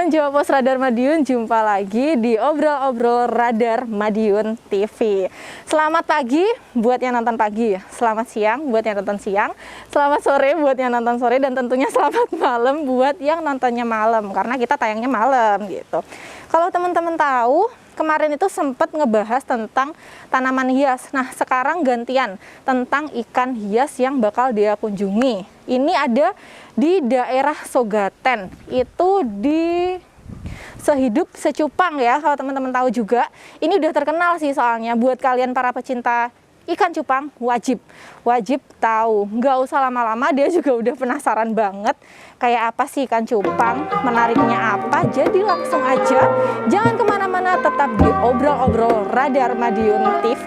teman-teman Jawa Pos Radar Madiun, jumpa lagi di Obrol-Obrol Radar Madiun TV. Selamat pagi buat yang nonton pagi, selamat siang buat yang nonton siang, selamat sore buat yang nonton sore, dan tentunya selamat malam buat yang nontonnya malam, karena kita tayangnya malam gitu. Kalau teman-teman tahu, kemarin itu sempat ngebahas tentang tanaman hias. Nah, sekarang gantian tentang ikan hias yang bakal dia kunjungi. Ini ada di daerah Sogaten, itu di Sehidup Secupang ya, kalau teman-teman tahu juga. Ini udah terkenal sih, soalnya buat kalian para pecinta ikan cupang wajib tahu. Nggak usah lama-lama, dia juga udah penasaran banget kayak apa sih ikan cupang, menariknya apa. Jadi langsung aja, jangan kemana-mana, tetap di Obrol-Obrol Radar Madiun TV.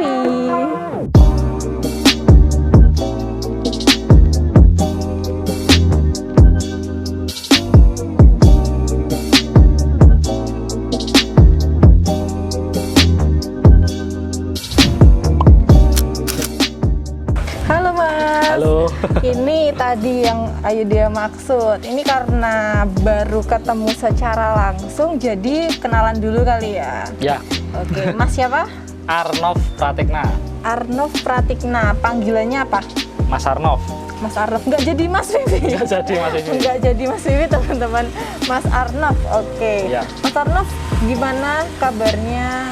Halo. Ini tadi yang Ayu dia maksud. Ini karena baru ketemu secara langsung, jadi kenalan dulu kali ya. Ya. Oke, Mas siapa? Arnov Pratikna. Arnov Pratikna. Panggilannya apa? Mas Arnov. Mas Arnov. Nggak jadi Mas Vivi. Nggak jadi Mas Vivi. Nggak jadi Mas Vivi, teman-teman. Mas Arnov. Oke. Ya. Mas Arnov, gimana kabarnya?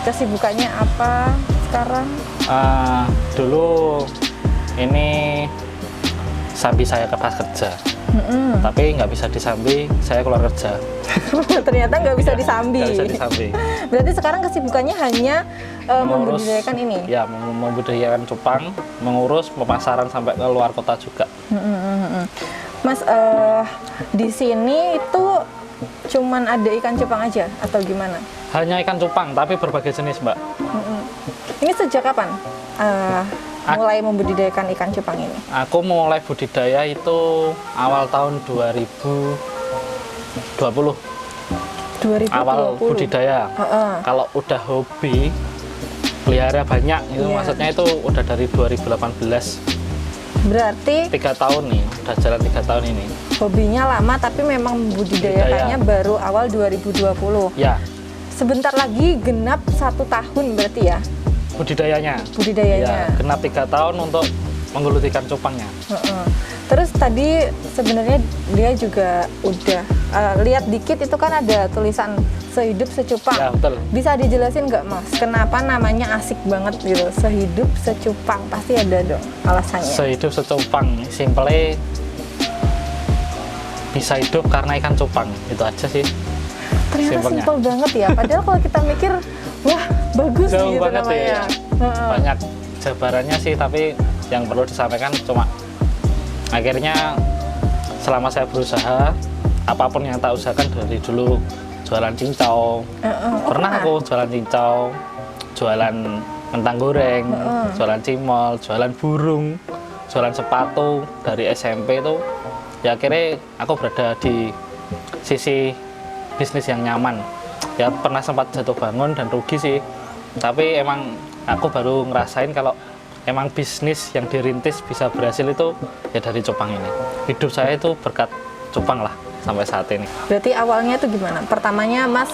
Kesibukannya apa sekarang? Dulu ini sambi saya pas kerja, tapi nggak bisa disambi, saya keluar kerja. Ternyata nggak bisa Ya, disambi. nggak bisa disambi. Berarti sekarang kesibukannya hanya Mengurus, membudidayakan ini? Ya, membudidayakan cupang, mengurus pemasaran sampai ke luar kota juga. Mas, di sini itu cuman ada ikan cupang aja atau gimana? Hanya ikan cupang, tapi berbagai jenis, Mbak. Ini sejak kapan mulai membudidayakan ikan cupang ini? Aku mulai budidaya itu awal tahun 2020. 2020? Awal budidaya. Kalau udah hobi, pelihara banyak, itu maksudnya itu udah dari 2018. Berarti 3 tahun nih, udah jalan 3 tahun ini. hobinya lama, tapi memang membudidayakannya baru awal 2020. Ya. Sebentar lagi genap 1 tahun berarti ya? Budidayanya. Budidayanya. Ya, genap 3 tahun untuk menggeluti ikan cupangnya. Terus tadi sebenarnya dia juga udah lihat dikit, itu kan ada tulisan Sehidup Secupang. Ya, betul. Bisa dijelasin nggak Mas, kenapa namanya asik banget gitu, Sehidup Secupang? Pasti ada dong alasannya. Sehidup secupang, simple, bisa hidup karena ikan cupang, itu aja sih. Ternyata simpelnya. simpel banget ya, padahal kalau kita mikir, wah bagus Jauh gitu banget namanya. ya. Banyak jabarannya sih, tapi yang perlu disampaikan cuma akhirnya selama saya berusaha, apapun yang tak usahakan dari dulu, jualan cincau, pernah aku jualan cincau, jualan kentang goreng, jualan cimol, jualan burung, jualan sepatu dari SMP itu. Ya akhirnya aku berada di sisi bisnis yang nyaman. Ya pernah sempat jatuh bangun dan rugi sih, tapi emang aku baru ngerasain kalau emang bisnis yang dirintis bisa berhasil itu ya dari cupang ini. Hidup saya itu berkat cupang lah sampai saat ini. Berarti awalnya tuh gimana? Pertamanya Mas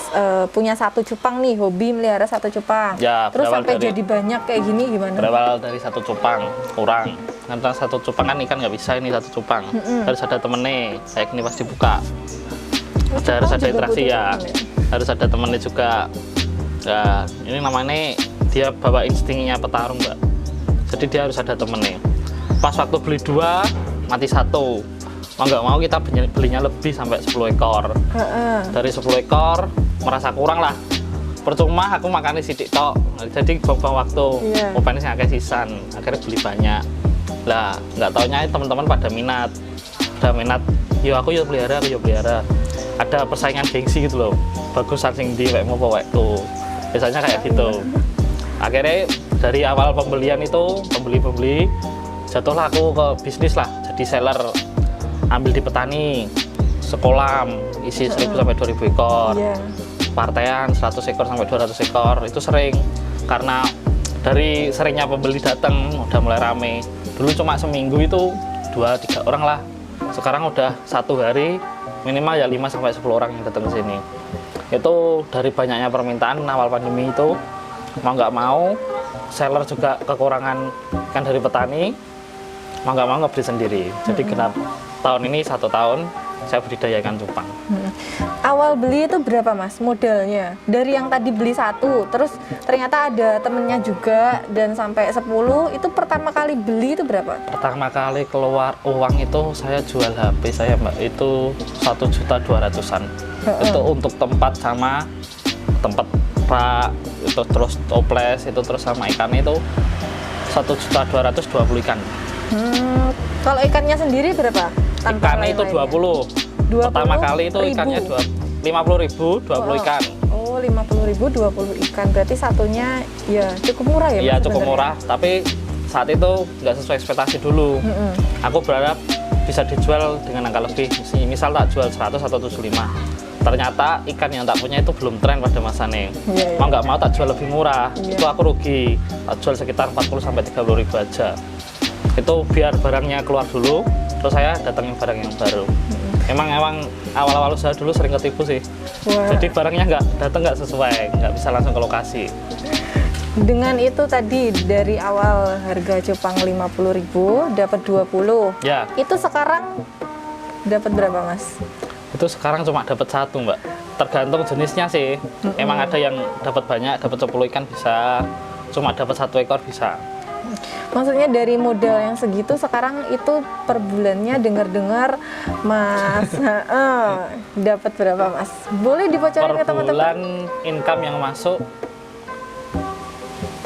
punya 1 cupang nih, hobi melihara 1 cupang. Ya, terus berawal sampai dari- jadi banyak kayak gini gimana? Berawal dari 1 cupang kurang, karena 1 cupang kan ikan nggak bisa, ini 1 cupang harus ada temennya, kayak gini pas dibuka harus ada juga interaksi butuh ya, temen ya? harus ada temennya juga. Ya ini namanya dia bawa instingnya petarung, Mbak, jadi dia harus ada temennya. Pas waktu beli 2 mati 1, mau nggak mau kita belinya lebih sampai 10 ekor. Dari 10 ekor merasa kurang lah, percuma aku makannya sidik tok, jadi buang waktu. Opennya nggak kayak sisan, akhirnya beli banyak lah. Nggak taunya teman-teman pada minat, yo aku yo pelihara, ada persaingan gengsi gitu loh, bagus sing di wek mau wek tuh, biasanya kayak gitu. Akhirnya dari awal pembelian itu, pembeli jatuhlah aku ke bisnis lah, jadi seller, ambil di petani, sekolam isi 1000 sampai 2000 ekor, partaian 100 ekor sampai 200 ekor. Itu sering, karena dari seringnya pembeli datang udah mulai rame. Dulu cuma seminggu itu 2-3 orang lah, sekarang udah 1 hari minimal ya 5 sampai 10 orang yang datang ke sini. Itu dari banyaknya permintaan awal pandemi itu, mau nggak mau seller juga kekurangan ikan dari petani, mau nggak mau ngebeli sendiri. Jadi genap tahun ini 1 tahun saya budidaya ikan cupang. Awal beli itu berapa Mas modalnya? Dari yang tadi beli 1, terus ternyata ada temennya juga dan sampai 10, itu pertama kali beli itu berapa? Pertama kali keluar uang itu saya jual HP saya Mbak, itu 1.200.000-an. Itu untuk tempat sama tempat rak, itu terus toples, itu terus sama ikannya itu 1.220.000 ikan. Kalau ikannya sendiri berapa? Tanpa Ikannya itu lain-lainnya? 20. Pertama kali itu ikannya 50.000, 20 ikan. Oh, 50.000 20 ikan. Berarti satunya ya cukup murah ya? Iya Mas, cukup sebenarnya? murah, tapi saat itu nggak sesuai ekspektasi dulu. Aku berharap bisa dijual dengan angka lebih, misal tak jual 100 atau 75. Ternyata ikan yang tak punya itu belum tren pada masanya. Mau nggak mau tak jual lebih murah, itu aku rugi. Tak jual sekitar 40 sampai 30.000 aja. Itu biar barangnya keluar dulu, terus saya datangin barang yang baru. Emang awal-awal usaha dulu sering ketipu sih. Wah. Jadi barangnya nggak sesuai, nggak bisa langsung ke lokasi. Dengan itu tadi dari awal harga cupang 50.000 dapat 20. Ya, Itu sekarang dapat berapa Mas? itu sekarang cuma dapat 1 Mbak. Tergantung jenisnya sih. Emang ada yang dapat banyak, dapat 10 ikan bisa, cuma dapat 1 ekor bisa. Maksudnya dari modal yang segitu sekarang itu per bulannya dengar-dengar Mas dapat berapa Mas? Boleh dibocorin ke Per teman-teman? bulan income yang masuk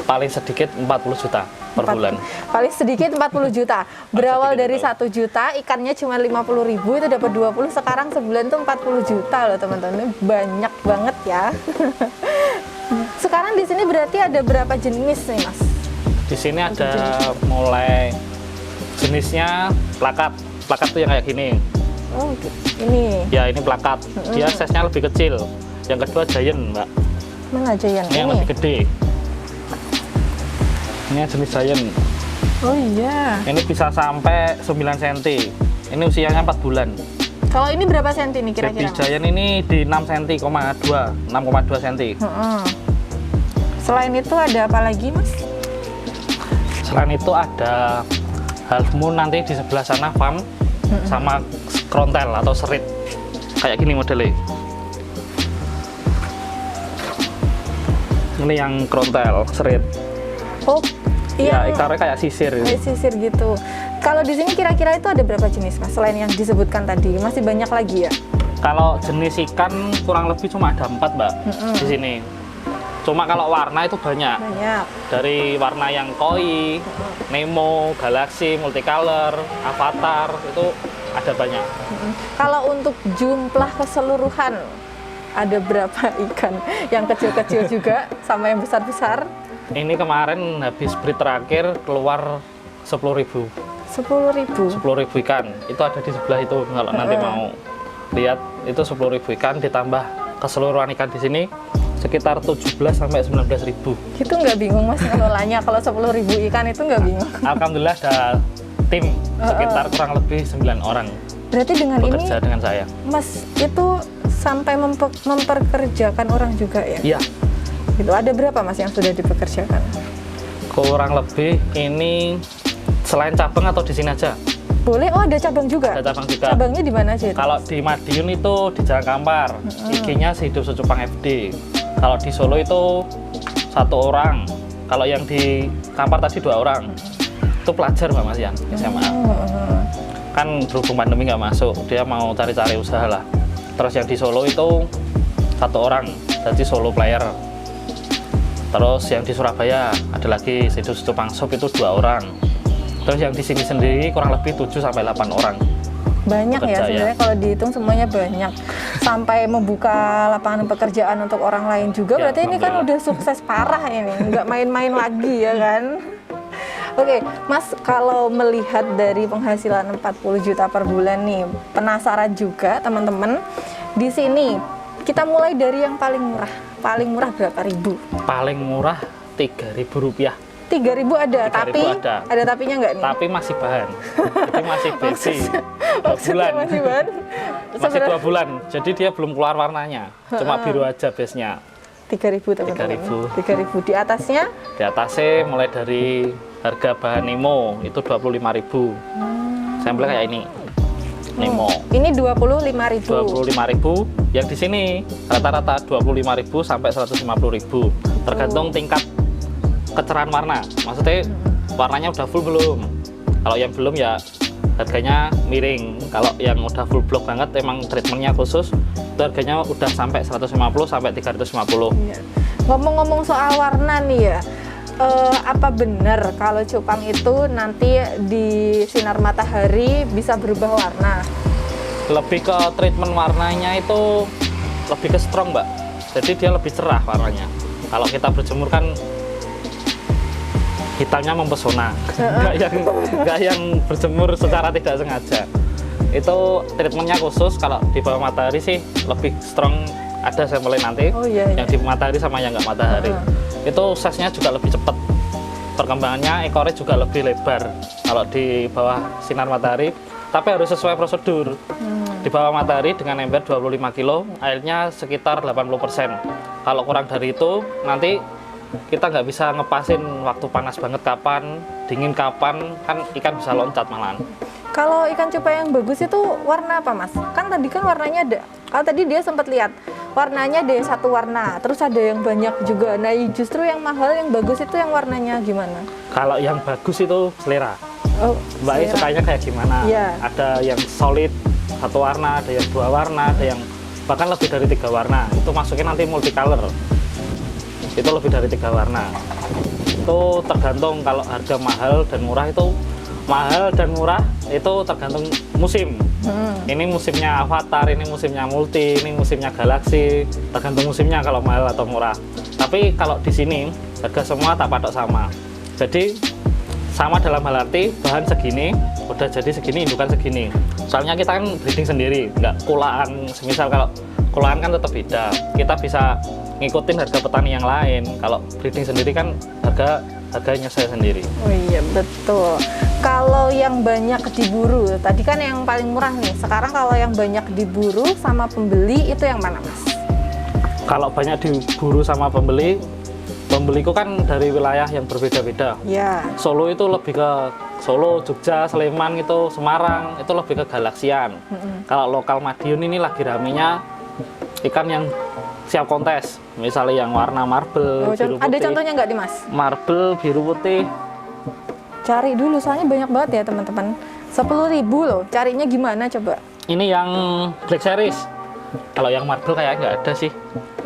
paling sedikit 40 juta per bulan. Paling sedikit 40 juta. Berawal sedikit dari itu. 1 juta, ikannya cuma 50.000 itu dapat 20. Sekarang sebulan tuh 40 juta loh teman-teman. Banyak banget ya. Sekarang di sini berarti ada berapa jenis nih Mas? Di sini ada mulai jenisnya plakat. Plakat tuh yang kayak gini. Oh, ini. Ya ini plakat. Dia size-nya lebih kecil. Yang kedua giant, Mbak. Mana aja Ini yang lebih gede. Ini jenis giant. Oh iya. Ini bisa sampai 9 cm. Ini usianya 4 bulan. Kalau ini berapa senti nih Baby kira-kira? Mas? giant ini di 6 cm, 6,2 cm. Selain itu ada apa lagi Mas? Selain itu ada half moon, nanti di sebelah sana farm sama krontel atau serit. Kayak gini modelnya. Ini yang krontel, serit. Oh, Ya, iya. ikannya kayak sisir. Kayak sisir gitu. Kalau di sini kira-kira itu ada berapa jenis Mas? Selain yang disebutkan tadi, masih banyak lagi ya? Kalau jenis ikan kurang lebih cuma ada 4 Mbak di sini. Cuma kalau warna itu banyak. Banyak. Dari warna yang koi, Nemo, Galaxy, Multicolor, Avatar, itu ada banyak. Kalau untuk jumlah keseluruhan, ada berapa ikan? Yang kecil-kecil juga sama yang besar-besar? Ini kemarin habis breed terakhir keluar 10.000. 10.000. 10.000 ikan. Itu ada di sebelah itu. Kalau nanti mau lihat, itu 10.000 ikan ditambah keseluruhan ikan di sini sekitar 17 sampai 19.000. Itu nggak bingung Mas ngelolanya kalau 10.000 ikan itu nggak bingung? Alhamdulillah ada tim sekitar kurang lebih 9 orang Berarti dengan ini bekerja dengan saya. Mas itu sampai memperkerjakan orang juga ya? Iya, Gitu. Ada berapa Mas yang sudah dipekerjakan? kurang lebih ini selain cabang atau di sini aja. Boleh, oh ada cabang juga? Ada cabang juga. Cabangnya di mana aja itu? Kalau di Madiun itu di Jalan Kampar, IG-nya Sehidup Secupang FD. Kalau di Solo itu 1 orang. Kalau yang di Kampar tadi 2 orang. Itu pelajar Mbak Mas Yan, SMA. Kan berhubung pandemi nggak masuk, dia mau cari-cari usaha lah. Terus yang di Solo itu 1 orang, jadi solo player. Terus yang di Surabaya ada lagi Sehidup Secupang Shop itu 2 orang. Terus yang di sini sendiri kurang lebih 7 sampai 8 orang. Banyak ya Pekerja, sebenarnya kalau dihitung semuanya banyak. Sampai membuka lapangan pekerjaan untuk orang lain juga. Ya, Berarti ini kan alhamdulillah. udah sukses parah ini, nggak main-main lagi ya kan? Oke, Mas, kalau melihat dari penghasilan 40 juta per bulan nih, penasaran juga teman-teman. Di sini kita mulai dari yang paling murah. Paling murah berapa ribu? Paling murah Rp3.000. 3.000 ada, 3.000 tapi ada. tapinya nggak nih? Tapi masih bahan. Jadi masih baby. bulan. Masih baru. Masih 2 bulan. Jadi dia belum keluar warnanya. Cuma biru aja base-nya. 3.000 teman-teman. 3.000. Di atasnya? Di atasnya mulai dari harga bahan Nemo itu 25.000. Sampelnya kayak ini. Nemo. Ini 25.000. 25.000. Yang di sini rata-rata 25.000 sampai 150.000. Tergantung tingkat kecerahan warna. Maksudnya warnanya udah full belum? Kalau yang belum ya harganya miring. Kalau yang udah full block banget emang treatmentnya khusus, itu harganya udah sampai 150 sampai 350. Iya. Ngomong-ngomong soal warna nih ya, apa benar kalau cupang itu nanti di sinar matahari bisa berubah warna? Lebih ke treatment warnanya itu lebih ke strong, Mbak. Jadi dia lebih cerah warnanya. Kalau kita berjemur kan hitamnya mempesona, nggak yang berjemur secara tidak sengaja. Itu treatmentnya khusus. Kalau di bawah matahari sih lebih strong. Ada sampelnya nanti, yang di matahari sama yang nggak matahari. Itu size-nya juga lebih cepat. Perkembangannya ekornya juga lebih lebar kalau di bawah sinar matahari. Tapi harus sesuai prosedur. Di bawah matahari dengan ember 25 kilo, airnya sekitar 80%. Kalau kurang dari itu, nanti kita nggak bisa ngepasin waktu panas banget kapan, dingin kapan, kan ikan bisa loncat malahan. Kalau ikan cupang yang bagus itu warna apa, Mas? Kan tadi kan warnanya ada, kalau tadi dia sempat lihat warnanya ada yang satu warna, terus ada yang banyak juga. Nah justru yang mahal, yang bagus itu yang warnanya gimana? Kalau yang bagus itu selera. Mbak selera. sukanya kayak gimana? Yeah. Ada yang solid satu warna, ada yang 2 warna, ada yang bahkan lebih dari 3 warna. Itu masukin nanti multicolor. Itu lebih dari 3 warna. Itu tergantung. Kalau harga mahal dan murah itu tergantung musim. Ini musimnya Avatar, ini musimnya Multi, ini musimnya Galaxy. Tergantung musimnya kalau mahal atau murah. Tapi kalau di sini harga semua tak patok sama. Jadi sama dalam hal arti bahan segini udah jadi segini, indukan segini. Soalnya kita kan breeding sendiri, nggak kulaan. Semisal kalau kulaan kan tetap beda. Kita bisa ngikutin harga petani yang lain. Kalau breeding sendiri kan harganya saya sendiri. Oh iya betul. Kalau yang banyak diburu, tadi kan yang paling murah nih. Sekarang kalau yang banyak diburu sama pembeli itu yang mana, Mas? Kalau banyak diburu sama pembeliku kan dari wilayah yang berbeda-beda. Ya. Solo itu lebih ke Solo, Jogja, Sleman gitu, Semarang itu lebih ke Galaksian. Kalau lokal Madiun ini lagi ramenya ikan yang siap kontes, misalnya yang warna marble, biru putih. Ada contohnya nggak di Mas? Marble, biru putih. Cari dulu, soalnya banyak banget ya teman-teman. 10.000 loh, carinya gimana coba? Ini yang Black Series. Kalau yang marble kayak nggak ada sih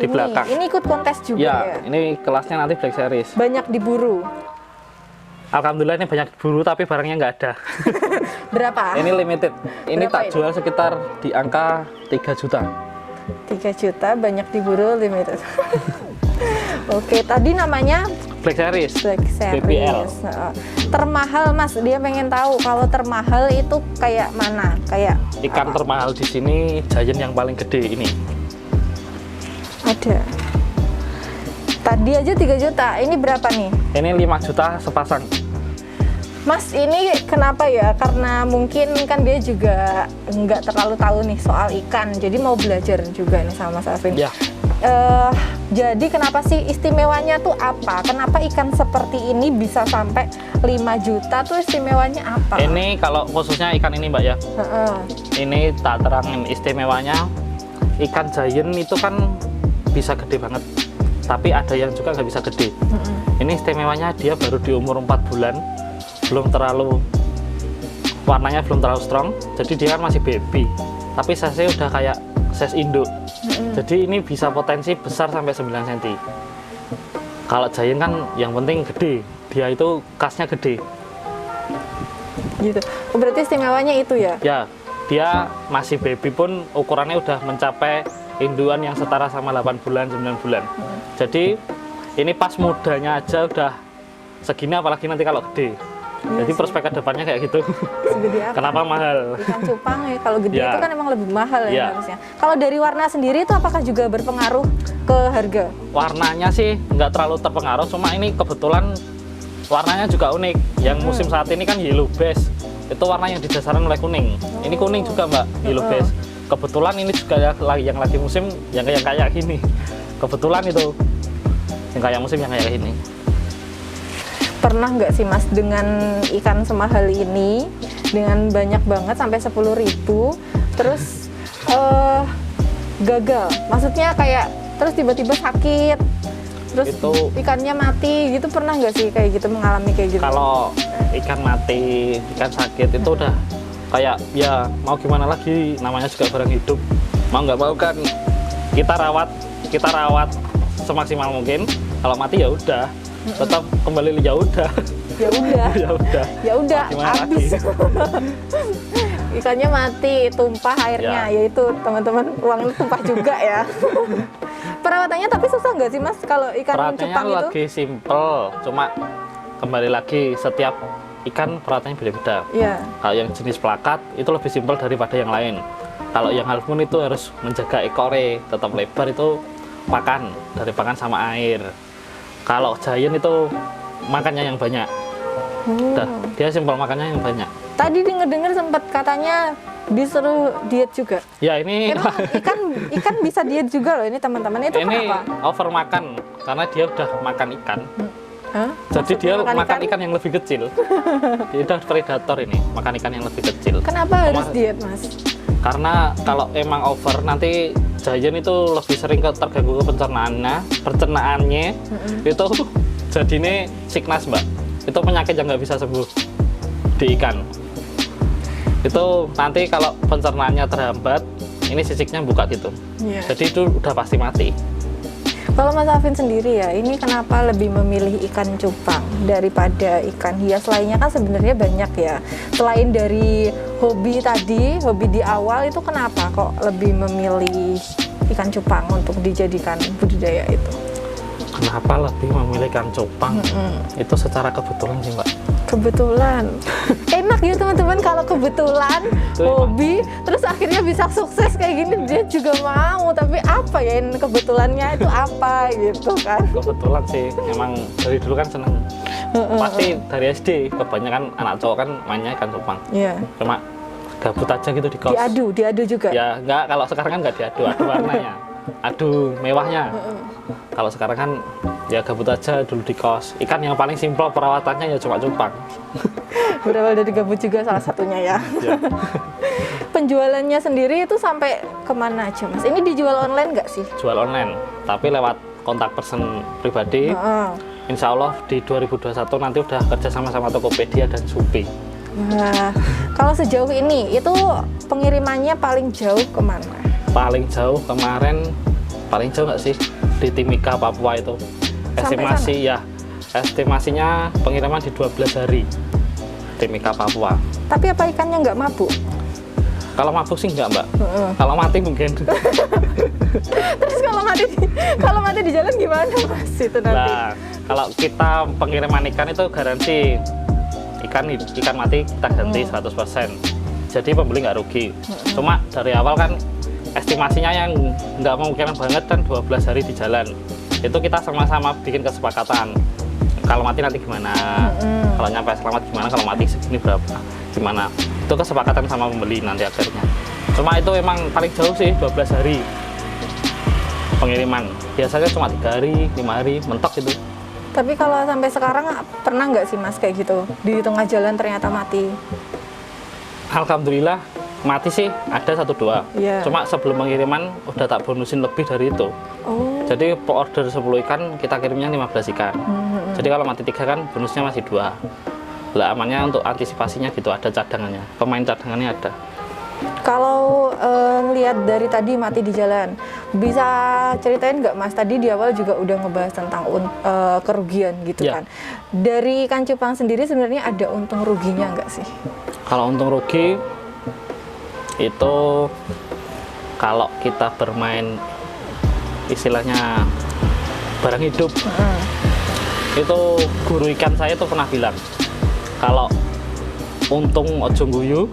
di belakang. Ini ikut kontes juga ya? Ini kelasnya nanti Black Series. Banyak diburu? Alhamdulillah ini banyak diburu tapi barangnya nggak ada. Berapa? Ini limited. Ini Berapa tak jual sekitar di angka 3 juta. 3 juta, banyak diburu, limited. Oke, tadi namanya Black Series. Black Series. BPL. Termahal, Mas. Dia pengen tahu kalau termahal itu kayak mana? Kayak Ikan termahal di sini giant yang paling gede ini. ada. Tadi aja 3 juta. Ini berapa nih? Ini 5 juta sepasang. Mas, ini kenapa ya? Karena mungkin kan dia juga nggak terlalu tahu nih soal ikan. Jadi mau belajar juga nih sama Mas Alvin. Ya. Jadi kenapa sih istimewanya tuh apa? Kenapa ikan seperti ini bisa sampai 5 juta tuh istimewanya apa? Ini kalau khususnya ikan ini Mbak ya. Ini tak terangin istimewanya. Ikan giant itu kan bisa gede banget. Tapi ada yang juga nggak bisa gede. Ini istimewanya dia baru di umur 4 bulan. Warnanya belum terlalu strong. Jadi dia kan masih baby. Tapi size-nya udah kayak size induk. Jadi ini bisa potensi besar sampai 9 cm. Kalau giant kan yang penting gede. Dia itu kasnya gede. Gitu. Berarti istimewanya itu ya? Ya, dia masih baby pun ukurannya udah mencapai induan yang setara sama 8 bulan, 9 bulan. Jadi ini pas mudanya aja udah segini, apalagi nanti kalau gede. Jadi prospek ke depannya kayak gitu. Segede apa? Kenapa mahal? Ikan cupang ya, kalau gede Ya. itu kan emang lebih mahal ya Ya. harusnya. Kalau dari warna sendiri itu apakah juga berpengaruh ke harga? Warnanya sih nggak terlalu terpengaruh, cuma ini kebetulan warnanya juga unik. Yang musim saat ini kan yellow base. itu warna yang didasarkan oleh kuning. Ini kuning juga mbak, yellow base. Kebetulan ini juga yang lagi musim yang kayak gini. Kebetulan itu yang kayak musim yang kayak gini. Pernah nggak sih mas dengan ikan semahal ini, dengan banyak banget sampai 10.000, terus gagal? Maksudnya kayak terus tiba-tiba sakit, terus Itu ikannya mati gitu, pernah nggak sih kayak gitu, mengalami kayak gitu? kalau ikan mati, ikan sakit itu udah kayak ya mau gimana lagi, namanya juga barang hidup. Mau nggak mau kan kita rawat semaksimal mungkin. Kalau mati ya udah, tetap kembali ya udah. Ya udah, ya udah, Gimana habis. lagi? Ikannya mati, tumpah airnya, Ya. yaitu teman-teman uangnya tumpah juga ya. Perawatannya tapi susah nggak sih mas kalau ikan Perawatannya cupang itu? lagi simple, cuma kembali lagi setiap ikan perawatannya beda-beda. Iya. Kalau yang jenis plakat itu lebih simpel daripada yang lain. Kalau yang half moon itu harus menjaga ekornya tetap lebar, itu pakan sama air. Kalau giant itu makannya yang banyak. Udah, dia simpel makannya yang banyak. Tadi denger-dengar sempat katanya disuruh diet juga. Ya ini Emang ikan bisa diet juga loh ini teman-teman. Itu ini kenapa? over makan karena dia udah makan ikan. Hah? Jadi dia makan ikan? ikan yang lebih kecil. Dia udah predator ini, makan ikan yang lebih kecil. Kenapa harus diet mas? Karena kalau emang over nanti giant itu lebih sering terganggu ke pencernaannya itu jadinya sickness mbak. Itu penyakit yang nggak bisa sembuh di ikan. Itu nanti kalau pencernaannya terhambat, ini sisiknya buka gitu. Iya. Jadi itu udah pasti mati. Kalau Mas Alvin sendiri ya, ini kenapa lebih memilih ikan cupang daripada ikan hias lainnya? Kan sebenarnya banyak ya. Selain dari hobi tadi, hobi di awal itu kenapa kok lebih memilih ikan cupang untuk dijadikan budidaya itu? Kenapa lebih memilih ikan cupang? Itu secara kebetulan sih mbak. Kebetulan. Enak ya teman-teman kalau kebetulan Itu hobi terus akhirnya bisa sukses kayak gini, dia juga mau. Tapi apa ya ini kebetulannya itu apa gitu kan? Kebetulan sih, emang dari dulu kan seneng. Pasti dari SD kebanyakan anak cowok kan mainnya ikan cupang. Iya. Cuma gabut aja gitu di kos. Diadu juga. Ya enggak, kalau sekarang kan nggak diadu, adu warnanya, adu mewahnya. Kalau sekarang kan ya gabut aja dulu di kos. Ikan yang paling simpel perawatannya ya cuma cupang. Berawal dari gabut juga salah satunya ya. Ya. Penjualannya sendiri itu sampai kemana aja mas? Ini dijual online nggak sih? Jual online, tapi lewat kontak person pribadi. Insya Allah di 2021 nanti udah kerja sama Tokopedia dan Shopee. Wah, kalau sejauh ini itu pengirimannya paling jauh kemana? Paling jauh kemarin, paling jauh nggak sih? Di Timika, Papua itu. Sampai Estimasinya pengiriman di 12 hari. Timika, Papua. Tapi apa ikannya nggak mabuk? Kalau mabuk sih nggak mbak. Kalau mati mungkin. Terus kalau mati di jalan gimana mas itu nanti? Nah, kalau kita pengiriman ikan itu garansi ikan mati kita ganti 100%. Jadi pembeli nggak rugi. Cuma dari awal kan estimasinya yang nggak memungkinkan banget kan 12 hari di jalan. Itu kita sama-sama bikin kesepakatan. Kalau mati nanti gimana? Kalau nyampe selamat gimana? Kalau mati segini berapa? Gimana? Itu kesepakatan sama pembeli nanti akhirnya. Cuma itu emang paling jauh sih 12 hari pengiriman. Biasanya cuma 3 hari, 5 hari, mentok itu. Tapi kalau sampai sekarang pernah nggak sih mas kayak gitu? Di tengah jalan ternyata mati. Alhamdulillah mati sih ada 1-2. Iya. Cuma sebelum pengiriman udah tak bonusin lebih dari itu. Oh. Jadi per order 10 ikan kita kirimnya 15 ikan. Jadi kalau mati 3 kan bonusnya masih 2. Lah amannya untuk antisipasinya gitu, ada cadangannya. Pemain cadangannya ada. Kalau lihat dari tadi mati di jalan, bisa ceritain nggak mas? Tadi di awal juga udah ngebahas tentang kerugian gitu Ya. kan. Dari ikan cupang sendiri sebenarnya ada untung ruginya nggak sih? Kalau untung rugi itu kalau kita bermain istilahnya barang hidup, itu guru ikan saya tuh pernah bilang kalau untung ojo guyu,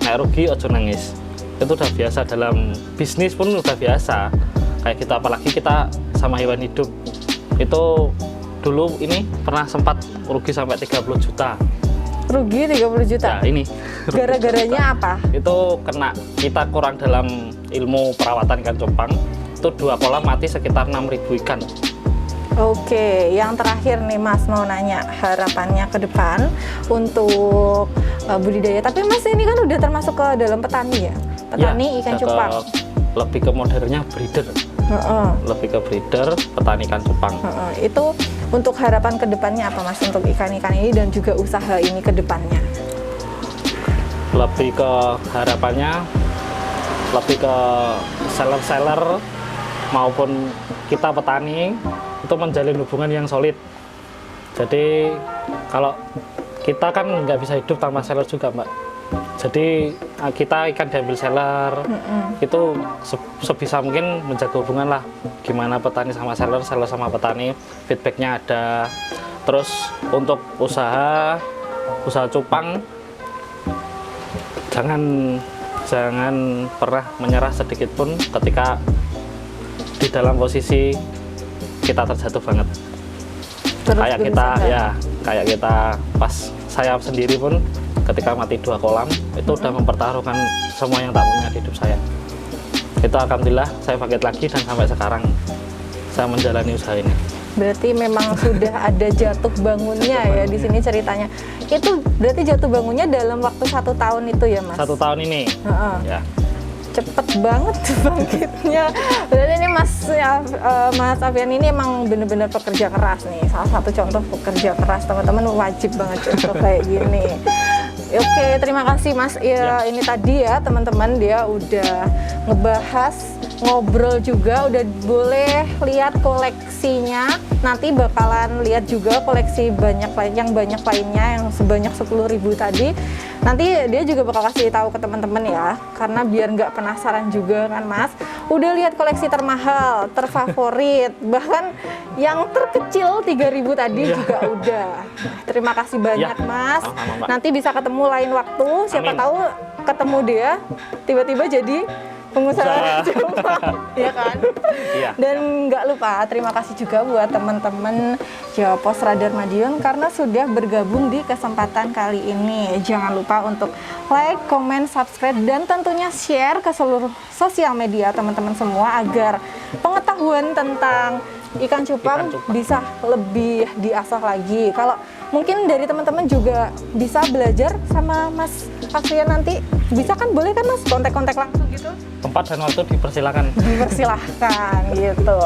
nek rugi ojo nangis. Itu udah biasa, dalam bisnis pun udah biasa. Kayak kita, apalagi kita sama hewan hidup. Itu dulu ini pernah sempat rugi sampai 30 juta. Rugi 30 juta. Nah, ini Gara-garanya apa? itu kena kita kurang dalam ilmu perawatan ikan cupang. Itu 2 kolam mati sekitar 6.000 ikan. Oke, yang terakhir nih Mas mau nanya harapannya ke depan untuk budidaya. Tapi Mas ini kan udah termasuk ke dalam petani ya? Petani ikan udah cupang. Lebih ke modernnya breeder. Lebih ke breeder, petani ikan cupang. Itu untuk harapan ke depannya apa Mas untuk ikan-ikan ini dan juga usaha ini ke depannya? Lebih ke harapannya, lebih ke seller-seller maupun kita petani itu menjalin hubungan yang solid. Jadi kalau kita kan nggak bisa hidup tanpa seller juga Mbak. Jadi kita ikan diambil seller, itu sebisa mungkin menjaga hubungan lah. Gimana petani sama seller, seller sama petani, feedbacknya ada. Terus untuk usaha cupang, jangan pernah menyerah sedikit pun ketika di dalam posisi kita terjatuh banget. Terus Kayak kita ya, kayak kita pas saya sendiri pun ketika mati 2 kolam itu udah mempertaruhkan semua yang tak punya di hidup saya. Itu alhamdulillah saya bangkit lagi dan sampai sekarang saya menjalani usaha ini. Berarti memang sudah ada jatuh bangunnya ya di sini ceritanya. Itu berarti jatuh bangunnya dalam waktu 1 tahun itu ya Mas? 1 tahun ini. Ya. Cepet banget bangkitnya. Berarti ini Mas Afian ini emang bener-bener pekerja keras nih. Salah satu contoh pekerja keras, teman-teman wajib banget contoh kayak gini. Oke, terima kasih Mas. Ya, ini tadi ya teman-teman dia udah ngebahas, ngobrol juga, udah boleh lihat koleksinya. Nanti bakalan lihat juga koleksi banyak lainnya yang sebanyak 10.000 tadi. Nanti dia juga bakal kasih tahu ke teman-teman ya, karena biar nggak penasaran juga kan Mas. Udah lihat koleksi termahal, terfavorit, bahkan yang terkecil 3.000 tadi juga udah. Terima kasih banyak Mas. Nanti bisa ketemu lain waktu, siapa tahu ketemu dia tiba-tiba jadi pengusaha cupang, ya kan? Iya. Dan nggak lupa terima kasih juga buat teman-teman Jawa Pos Radar Madiun karena sudah bergabung di kesempatan kali ini. Jangan lupa untuk like, comment, subscribe, dan tentunya share ke seluruh sosial media teman-teman semua agar pengetahuan tentang ikan cupang bisa lebih diasah lagi. Kalau mungkin dari teman-teman juga bisa belajar sama Mas Afian nanti, bisa kan, boleh kan Mas kontak-kontak langsung gitu? Tempat dan waktu dipersilakan. Dipersilahkan gitu.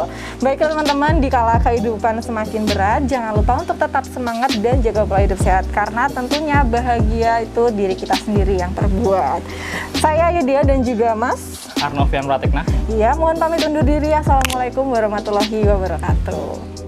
Baiklah teman-teman, di kala kehidupan semakin berat, jangan lupa untuk tetap semangat dan jaga pola hidup sehat karena tentunya bahagia itu diri kita sendiri yang terbuat. Saya Yudia dan juga Mas Arnovian Pratikna. Iya, mohon pamit undur diri. Assalamualaikum warahmatullahi wabarakatuh.